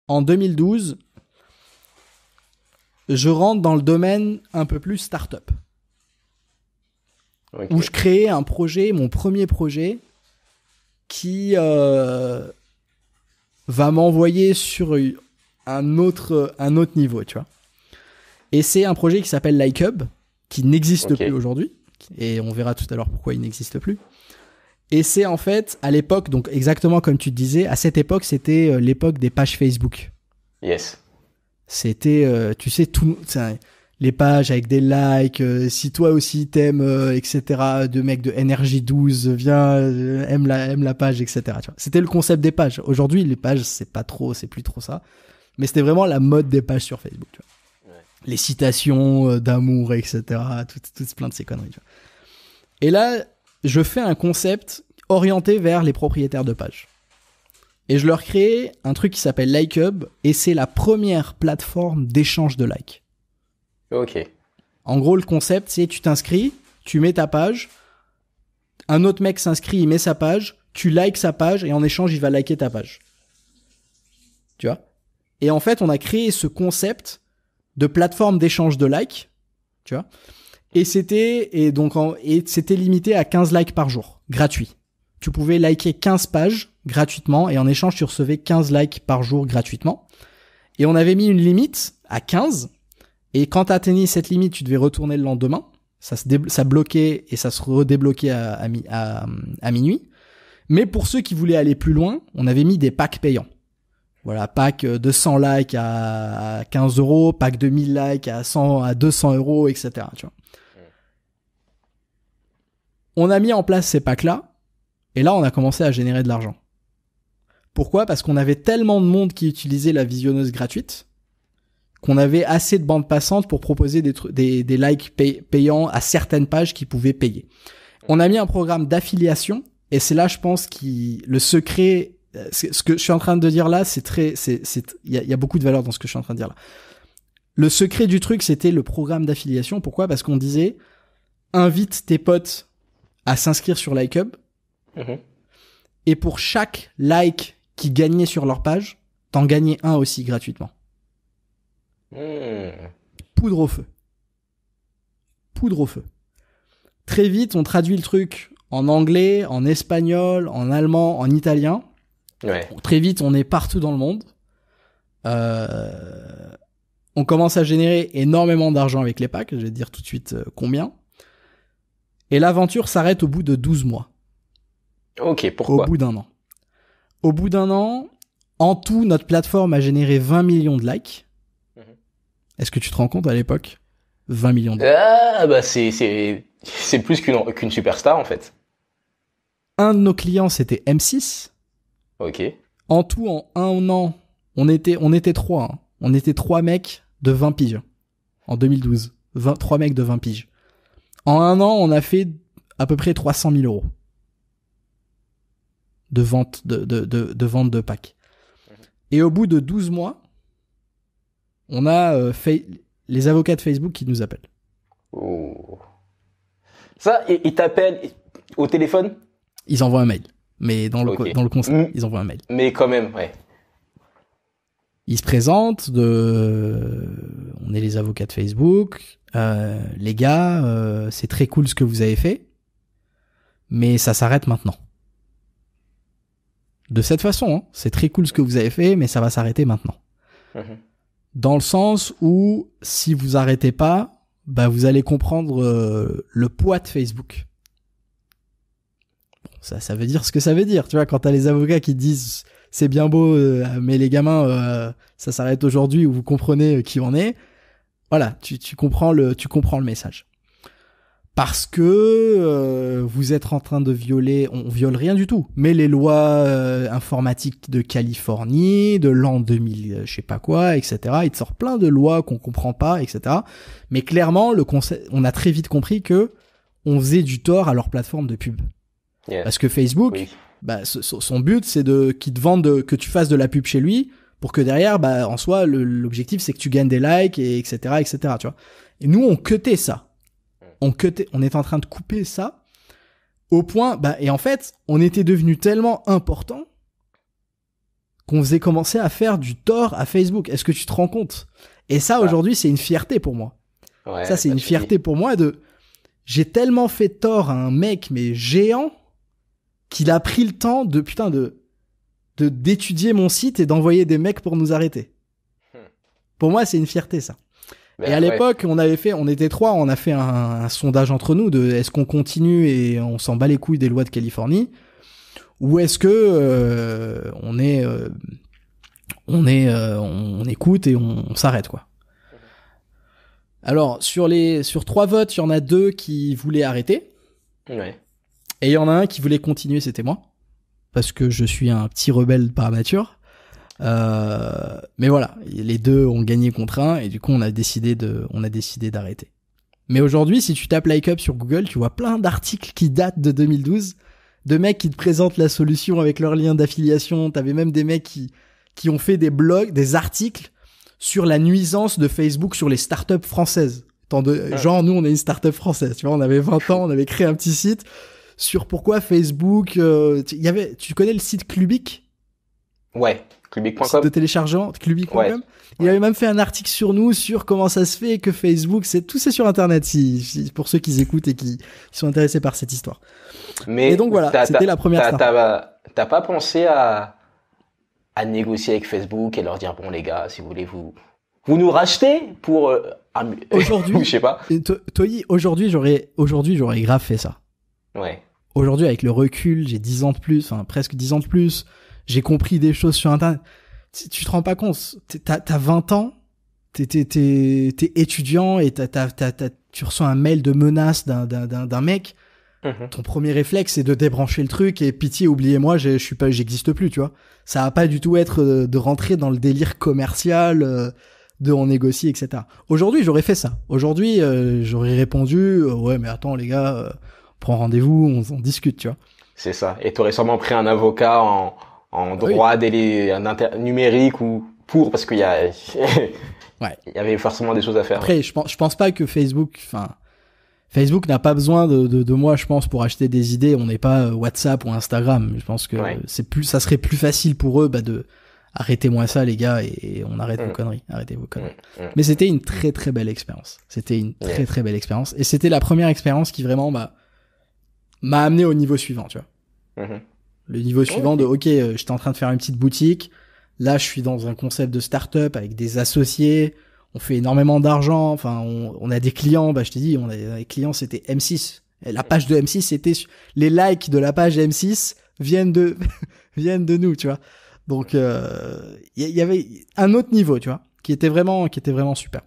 en 2012, je rentre dans le domaine un peu plus start-up. Ok. Où je créais un projet, mon premier projet, qui va m'envoyer sur un autre niveau, tu vois. Et c'est un projet qui s'appelle LikeHub, qui n'existe plus aujourd'hui. Et on verra tout à l'heure pourquoi il n'existe plus. Et c'est en fait, à l'époque, donc exactement comme tu te disais, à cette époque, c'était l'époque des pages Facebook. Yes. C'était, tu sais, les pages avec des likes, si toi aussi t'aimes, etc., de mecs de NRJ12, viens, aime la page, etc. Tu vois. C'était le concept des pages. Aujourd'hui, les pages, c'est plus trop ça. Mais c'était vraiment la mode des pages sur Facebook, tu vois. Ouais. Les citations d'amour, etc., toutes plein de ces conneries, tu vois. Et là, je fais un concept orienté vers les propriétaires de pages. Et je leur crée un truc qui s'appelle LikeHub, et c'est la première plateforme d'échange de likes. Ok. En gros, le concept, c'est tu t'inscris, tu mets ta page, un autre mec s'inscrit, il met sa page, tu likes sa page, et en échange, il va liker ta page. Tu vois ? Et en fait, on a créé ce concept de plateforme d'échange de likes, tu vois ? Et c'était limité à 15 likes par jour, gratuit. Tu pouvais liker 15 pages gratuitement, et en échange, tu recevais 15 likes par jour gratuitement. Et on avait mis une limite à 15, et quand tu atteignais cette limite, tu devais retourner le lendemain. Ça bloquait et ça se redébloquait à minuit. Mais pour ceux qui voulaient aller plus loin, on avait mis des packs payants. Voilà, pack de 100 likes à 15 euros, pack de 1000 likes à 200 euros, etc. Tu vois. On a mis en place ces packs-là, et là, on a commencé à générer de l'argent. Pourquoi ? Parce qu'on avait tellement de monde qui utilisait la visionneuse gratuite qu'on avait assez de bandes passantes pour proposer des likes payants à certaines pages qui pouvaient payer. On a mis un programme d'affiliation, et c'est là, je pense, le secret. Ce que je suis en train de dire là, il y a beaucoup de valeur dans ce que je suis en train de dire là. Le secret du truc, c'était le programme d'affiliation. Pourquoi ? Parce qu'on disait, invite tes potes à s'inscrire sur LikeHub, et pour chaque like qui gagnait sur leur page, t'en gagnais un aussi gratuitement. Poudre au feu. Poudre au feu. Très vite, on traduit le truc en anglais, en espagnol, en allemand, en italien. Ouais. Très vite, on est partout dans le monde. On commence à générer énormément d'argent avec les packs. Je vais te dire tout de suite combien. Et l'aventure s'arrête au bout de 12 mois. Ok, pourquoi ? Au bout d'un an. Au bout d'un an, en tout, notre plateforme a généré 20 millions de likes. Est-ce que tu te rends compte à l'époque ? 20 millions de likes. Ah, bah c'est plus qu'une superstar, en fait. Un de nos clients, c'était M6. Ok. En tout, en un an, on était 3. Hein. On était 3 mecs de 20 piges. En 2012. 3 mecs de 20 piges. En un an, on a fait à peu près 300 000 euros de vente de packs. Et au bout de 12 mois, on a les avocats de Facebook qui nous appellent. Oh. Ça, ils t'appellent au téléphone ? Ils envoient un mail. Mais dans le concept, ils envoient un mail. Mais quand même, ouais. Ils se présentent, on est les avocats de Facebook. Les gars, c'est très cool ce que vous avez fait, mais ça s'arrête maintenant. De cette façon, hein, c'est très cool ce que vous avez fait, mais ça va s'arrêter maintenant. Dans le sens où, si vous arrêtez pas, bah vous allez comprendre le poids de Facebook. Ça veut dire ce que ça veut dire. Tu vois, quand t'as les avocats qui te disent c'est bien beau, mais les gamins, ça s'arrête aujourd'hui, où vous comprenez qui on est. Voilà, tu comprends le message. Parce que vous êtes en train de violer, on viole rien du tout, mais les lois informatiques de Californie, de l'an 2000, je sais pas quoi, etc. Il te sort plein de lois qu'on comprend pas, etc. Mais clairement, on a très vite compris que on faisait du tort à leur plateforme de pub. Yeah. Parce que Facebook, oui. Bah, son but, c'est qu'il te vende que tu fasses de la pub chez lui, pour que derrière, bah, en soi, l'objectif, c'est que tu gagnes des likes, et etc., etc., tu vois. Et nous, on cutait ça. On est en train de couper ça au point, bah, et en fait, on était devenu tellement important qu'on faisait commencer à faire du tort à Facebook. Est-ce que tu te rends compte? Et ça, aujourd'hui, c'est une fierté pour moi. Ouais, ça, c'est une fierté pour moi j'ai tellement fait tort à un mec, mais géant, qu'il a pris le temps d'étudier mon site et d'envoyer des mecs pour nous arrêter. Pour moi, c'est une fierté, ça. Et à l'époque, on était 3, on a fait un sondage entre nous de est-ce qu'on continue et on s'en bat les couilles des lois de Californie, ou est-ce que on écoute et on s'arrête, quoi. Alors sur 3 votes, il y en a 2 qui voulaient arrêter. Ouais. Et il y en a un qui voulait continuer, c'était moi, parce que je suis un petit rebelle par nature. Mais voilà, les 2 ont gagné contre 1 et du coup on a décidé d'arrêter. Mais aujourd'hui, si tu tapes Like Up sur Google, tu vois plein d'articles qui datent de 2012, de mecs qui te présentent la solution avec leur lien d'affiliation. T'avais même des mecs qui ont fait des blogs, des articles sur la nuisance de Facebook sur les startups françaises. Genre, nous, on est une startup française, tu vois, on avait 20 ans, on avait créé un petit site sur pourquoi Facebook, tu connais le site Clubic? Ouais. Clubic.com. Site de téléchargement, Clubic.com. Ouais. Il avait même fait un article sur nous, sur comment ça se fait que Facebook, tout c'est sur Internet, pour ceux qui écoutent et qui sont intéressés par cette histoire. Mais et donc voilà, c'était la première startup. T'as pas pensé à négocier avec Facebook et leur dire, bon les gars, si vous voulez vous nous rachetez pour aujourd'hui, je sais pas. Toyi, aujourd'hui j'aurais grave fait ça. Ouais. Aujourd'hui, avec le recul, j'ai 10 ans de plus, enfin presque 10 ans de plus. J'ai compris des choses sur Internet. Tu te rends pas compte. T'as 20 ans, t'es étudiant et tu reçois un mail de menace d'un mec. Ton premier réflexe, c'est de débrancher le truc et pitié, oubliez-moi, j'existe plus, tu vois. Ça va pas du tout être de rentrer dans le délire commercial, de on négocie, etc. Aujourd'hui, j'aurais fait ça. Aujourd'hui, j'aurais répondu, ouais, mais attends, les gars, prends rendez-vous, on discute, tu vois. C'est ça. Et t'aurais sûrement pris un avocat en droit numérique ou parce qu'il y a ouais. Il y avait forcément des choses à faire. Après, je pense pas que Facebook n'a pas besoin de moi, je pense, pour acheter des idées. On n'est pas WhatsApp ou Instagram. Je pense que ça serait plus facile pour eux, de arrêtez-moi ça, les gars, et on arrête vos conneries. Arrêtez vos conneries. Mais c'était une très très belle expérience. C'était une très très belle expérience. Et c'était la première expérience qui vraiment m'a amené au niveau suivant, tu vois. Le niveau suivant j'étais en train de faire une petite boutique. Là, je suis dans un concept de start-up avec des associés. On fait énormément d'argent. Enfin, on a des clients. Je t'ai dit, les clients, c'était M6. Et la page de M6, c'était les likes de la page M6 viennent de nous, tu vois. Donc, il y avait un autre niveau, tu vois, qui était vraiment super.